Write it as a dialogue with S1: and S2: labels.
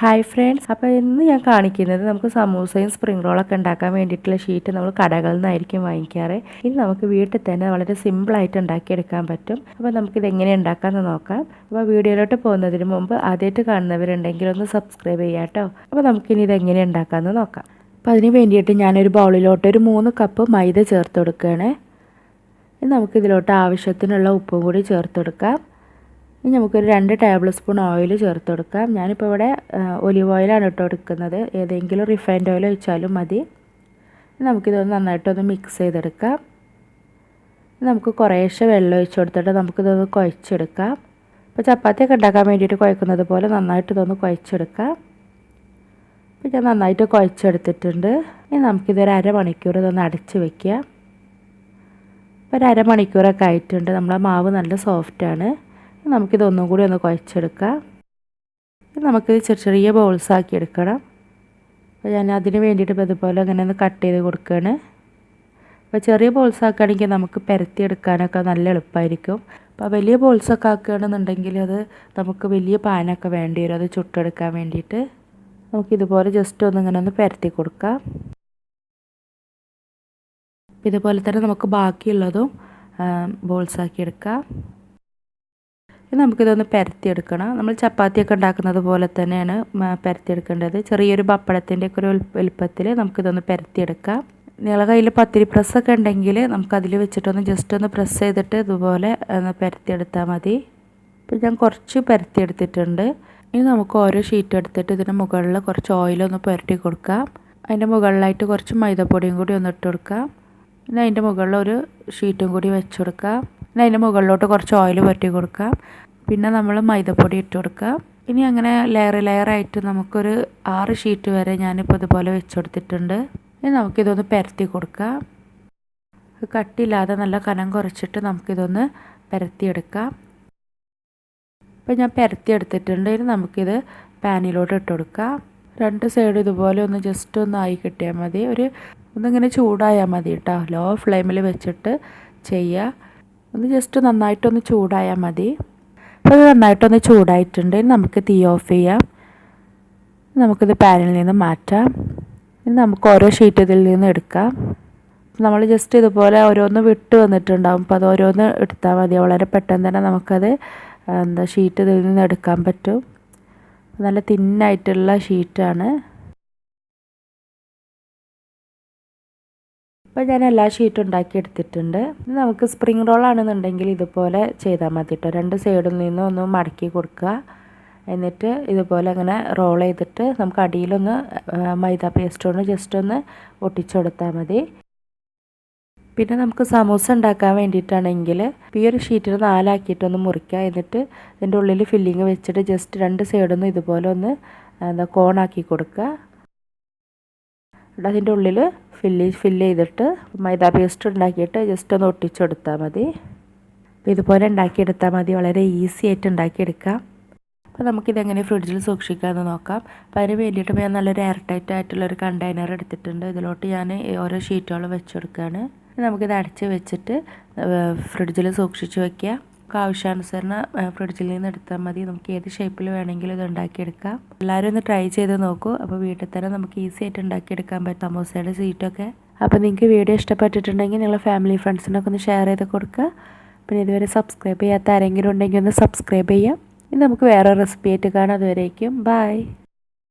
S1: Hi friends, അപ്പോൾ ഇന്ന് ഞാൻ കാണിക്കുന്നത് നമുക്ക് സമൂസയും സ്പ്രിംഗ് റോളൊക്കെ ഉണ്ടാക്കാൻ വേണ്ടിയിട്ടുള്ള ഷീറ്റ് നമ്മൾ കടകളിൽ നിന്നായിരിക്കും വാങ്ങിക്കാറ്. ഇത് നമുക്ക് വീട്ടിൽ തന്നെ വളരെ സിമ്പിളായിട്ട് ഉണ്ടാക്കിയെടുക്കാൻ പറ്റും. അപ്പോൾ നമുക്കിത് എങ്ങനെ ഉണ്ടാക്കാമെന്ന് നോക്കാം. അപ്പോൾ വീഡിയോയിലോട്ട് പോകുന്നതിന് മുമ്പ് ആദ്യമായിട്ട് കാണുന്നവരുണ്ടെങ്കിൽ ഒന്ന് സബ്സ്ക്രൈബ് ചെയ്യാം കേട്ടോ. അപ്പോൾ നമുക്കിനി ഇത് എങ്ങനെ ഉണ്ടാക്കാമെന്ന് നോക്കാം. അപ്പോൾ അതിന് വേണ്ടിയിട്ട് ഞാനൊരു ബൗളിലോട്ട് ഒരു 3 കപ്പ് മൈദ ചേർത്ത് കൊടുക്കുകയാണ്. ഇനി നമുക്കിതിലോട്ട് ആവശ്യത്തിനുള്ള ഉപ്പും കൂടി ചേർത്ത് കൊടുക്കാം. ഇനി നമുക്കൊരു 2 ടേബിൾ സ്പൂൺ ഓയിൽ ചേർത്ത് കൊടുക്കാം. ഞാനിപ്പോൾ ഇവിടെ ഒലിവ് ഓയിലാണ് ഇട്ട് കൊടുക്കുന്നത്. ഏതെങ്കിലും റിഫൈൻഡ് ഓയിൽ ഒഴിച്ചാലും മതി. നമുക്കിതൊന്ന് നന്നായിട്ടൊന്ന് മിക്സ് ചെയ്തെടുക്കാം. നമുക്ക് കുറേശ്ശെ വെള്ളം ഒഴിച്ച് കൊടുത്തിട്ട് നമുക്കിതൊന്ന് കുഴച്ചെടുക്കാം. ഇപ്പോൾ ചപ്പാത്തിയൊക്കെ ഉണ്ടാക്കാൻ വേണ്ടിയിട്ട് കുഴക്കുന്നത് പോലെ നന്നായിട്ട് ഇതൊന്ന് കുഴച്ചെടുക്കാം. ഇപ്പോൾ ഞാൻ നന്നായിട്ട് കുഴച്ചെടുത്തിട്ടുണ്ട്. ഇനി നമുക്കിതൊരു അരമണിക്കൂർ ഇതൊന്ന് അടച്ച് വയ്ക്കുക. ഇപ്പോൾ ഒരു അരമണിക്കൂറൊക്കെ ആയിട്ടുണ്ട്. നമ്മളെ മാവ് നല്ല സോഫ്റ്റാണ്. നമുക്കിതൊന്നും കൂടി ഒന്ന് കുഴച്ചെടുക്കാം. നമുക്ക് ചെറിയ ബോൾസാക്കി എടുക്കണം. അപ്പോൾ ഞാൻ അതിന് വേണ്ടിയിട്ട് ഇപ്പോൾ ഇതുപോലെ അങ്ങനെ ഒന്ന് കട്ട് ചെയ്ത് കൊടുക്കുകയാണ്. അപ്പോൾ ചെറിയ ബോൾസ് ആക്കുകയാണെങ്കിൽ നമുക്ക് പരത്തിയെടുക്കാനൊക്കെ നല്ല എളുപ്പമായിരിക്കും. അപ്പോൾ വലിയ ബോൾസൊക്കെ ആക്കുകയാണെന്നുണ്ടെങ്കിൽ അത് നമുക്ക് വലിയ പാനൊക്കെ വേണ്ടി വരും അത് ചുട്ടെടുക്കാൻ വേണ്ടിയിട്ട്. നമുക്കിതുപോലെ ജസ്റ്റ് ഇങ്ങനെ ഒന്ന് പരത്തി കൊടുക്കാം. ഇതുപോലെ തന്നെ നമുക്ക് ബാക്കിയുള്ളതും ബോൾസാക്കി എടുക്കാം. നമുക്കിതൊന്ന് പരത്തിയെടുക്കണം. നമ്മൾ ചപ്പാത്തിയൊക്കെ ഉണ്ടാക്കുന്നത് പോലെ തന്നെയാണ് പരത്തിയെടുക്കേണ്ടത്. ചെറിയൊരു പപ്പടത്തിൻ്റെ ഒക്കെ ഒരു വലുപ്പത്തിൽ നമുക്കിതൊന്ന് പരത്തിയെടുക്കാം. നിങ്ങളുടെ കയ്യിൽ പത്തിരി പ്രസ്സൊക്കെ ഉണ്ടെങ്കിൽ നമുക്കതിൽ വെച്ചിട്ടൊന്ന് ജസ്റ്റ് ഒന്ന് പ്രസ് ചെയ്തിട്ട് ഇതുപോലെ ഒന്ന് പരത്തിയെടുത്താൽ മതി. ഇപ്പോൾ ഞാൻ കുറച്ച് പരത്തിയെടുത്തിട്ടുണ്ട്. ഇനി നമുക്ക് ഓരോ ഷീറ്റ് എടുത്തിട്ട് ഇതിന് മുകളിൽ കുറച്ച് ഓയിലൊന്ന് പുരട്ടി കൊടുക്കാം. അതിൻ്റെ മുകളിലായിട്ട് കുറച്ച് മൈദപ്പൊടിയും കൂടി ഒന്ന് ഇട്ട് കൊടുക്കാം. പിന്നെ അതിൻ്റെ മുകളിൽ ഒരു ഷീറ്റും കൂടി വെച്ച് കൊടുക്കാം. പിന്നെ അതിൻ്റെ മുകളിലോട്ട് കുറച്ച് ഓയിൽ പുരട്ടി കൊടുക്കാം. പിന്നെ നമ്മൾ മൈദപ്പൊടി ഇട്ട് കൊടുക്കാം. ഇനി അങ്ങനെ ലെയറായിട്ട് നമുക്കൊരു 6 ഷീറ്റ് വരെ ഞാനിപ്പോൾ ഇതുപോലെ വെച്ച് കൊടുത്തിട്ടുണ്ട്. ഇനി നമുക്കിതൊന്ന് പരത്തി കൊടുക്കാം. കട്ടിയില്ലാതെ നല്ല കനം കുറച്ചിട്ട് നമുക്കിതൊന്ന് പരത്തിയെടുക്കാം. ഇപ്പോൾ ഞാൻ പരത്തിയെടുത്തിട്ടുണ്ട്. ഇനി നമുക്കിത് പാനിലോട്ട് ഇട്ട് കൊടുക്കാം. 2 സൈഡ് ഇതുപോലെ ഒന്ന് ജസ്റ്റ് ഒന്ന് ആയി കിട്ടിയാൽ മതി. ഒന്നിങ്ങനെ ചൂടായാൽ മതി കേട്ടോ. ലോ ഫ്ലെയിമിൽ വെച്ചിട്ട് ചെയ്യുക. ഒന്ന് ജസ്റ്റ് നന്നായിട്ടൊന്ന് ചൂടായാൽ മതി. അപ്പോൾ ഇത് നന്നായിട്ടൊന്ന് ചൂടായിട്ടുണ്ട്. നമുക്ക് തീ ഓഫ് ചെയ്യാം. നമുക്കിത് പാനിൽ നിന്ന് മാറ്റാം. ഇനി നമുക്ക് ഓരോ ഷീറ്റ് ഇതിൽ നിന്ന് എടുക്കാം. നമ്മൾ ജസ്റ്റ് ഇതുപോലെ ഓരോന്ന് വിട്ട് വന്നിട്ടുണ്ടാകും. അപ്പോൾ അത് ഓരോന്ന് എടുത്താൽ മതി. വളരെ പെട്ടെന്ന് തന്നെ നമുക്കത് ഷീറ്റ് ഇതിൽ നിന്ന് എടുക്കാൻ പറ്റും. നല്ല തിന്നായിട്ടുള്ള ഷീറ്റാണ്. അപ്പോൾ ഞാൻ എല്ലാ ഷീറ്റും ഉണ്ടാക്കി എടുത്തിട്ടുണ്ട്. ഇനി നമുക്ക് സ്പ്രിംഗ് റോൾ ആണെന്നുണ്ടെങ്കിൽ ഇതുപോലെ ചെയ്താൽ മതി കേട്ടോ. 2 സൈഡിൽ നിന്നും ഒന്ന് മടക്കി കൊടുക്കുക. എന്നിട്ട് ഇതുപോലെ അങ്ങനെ റോൾ ചെയ്തിട്ട് നമുക്ക് അടിയിലൊന്ന് മൈദ പേസ്റ്റ് കൊണ്ട് ജസ്റ്റ് ഒന്ന് ഒട്ടിച്ചു കൊടുത്താൽ മതി. പിന്നെ നമുക്ക് സമൂസ ഉണ്ടാക്കാൻ വേണ്ടിയിട്ടാണെങ്കിൽ ഈ ഒരു ഷീറ്റിൽ 4 ആക്കിയിട്ടൊന്ന് മുറിക്കുക. എന്നിട്ട് ഇതിൻ്റെ ഉള്ളിൽ ഫില്ലിങ് വെച്ചിട്ട് ജസ്റ്റ് 2 സൈഡൊന്നും ഇതുപോലെ ഒന്ന് കോണാക്കി കൊടുക്കുക. അതിൻ്റെ ഉള്ളിൽ ഫില്ല് ചെയ്തിട്ട് മൈദ പേസ്റ്റ് ഉണ്ടാക്കിയിട്ട് ജസ്റ്റ് ഒന്ന് ഒട്ടിച്ചെടുത്താൽ മതി. അപ്പോൾ ഇതുപോലെ ഉണ്ടാക്കിയെടുത്താൽ മതി. വളരെ ഈസി ആയിട്ട് ഉണ്ടാക്കിയെടുക്കാം. അപ്പോൾ നമുക്കിതെങ്ങനെ ഫ്രിഡ്ജിൽ സൂക്ഷിക്കാമെന്ന് നോക്കാം. അപ്പോൾ അതിന് വേണ്ടിയിട്ട് ഞാൻ നല്ലൊരു എയർ ടൈറ്റ് ആയിട്ടുള്ളൊരു കണ്ടെയ്നർ എടുത്തിട്ടുണ്ട്. ഇതിലോട്ട് ഞാൻ ഓരോ ഷീറ്റുകളും വെച്ചെടുക്കുകയാണ്. നമുക്കിത് അടച്ച് വെച്ചിട്ട് ഫ്രിഡ്ജിൽ സൂക്ഷിച്ച് വയ്ക്കുക. ആവശ്യാനുസരണം ഫ്രിഡ്ജിൽ നിന്ന് എടുത്താൽ മതി. നമുക്ക് ഏത് ഷേപ്പിൽ വേണമെങ്കിലും ഇത് ഉണ്ടാക്കിയെടുക്കാം. എല്ലാവരും ഒന്ന് ട്രൈ ചെയ്ത് നോക്കൂ. അപ്പോൾ വീട്ടിൽ തന്നെ നമുക്ക് ഈസി ആയിട്ട് ഉണ്ടാക്കിയെടുക്കാൻ പറ്റും സമോസയുടെ ഷീറ്റൊക്കെ. അപ്പോൾ നിങ്ങൾക്ക് വീഡിയോ ഇഷ്ടപ്പെട്ടിട്ടുണ്ടെങ്കിൽ നിങ്ങളുടെ ഫാമിലി ഫ്രണ്ട്സിനൊക്കെ ഒന്ന് ഷെയർ ചെയ്ത് കൊടുക്കുക. പിന്നെ ഇതുവരെ സബ്സ്ക്രൈബ് ചെയ്യാത്ത ആരെങ്കിലും ഉണ്ടെങ്കിൽ ഒന്ന് സബ്സ്ക്രൈബ് ചെയ്യാം. ഇനി നമുക്ക് വേറെ റെസിപ്പി ആയിട്ട് കാണാം. അതുവരേക്കും ബൈ.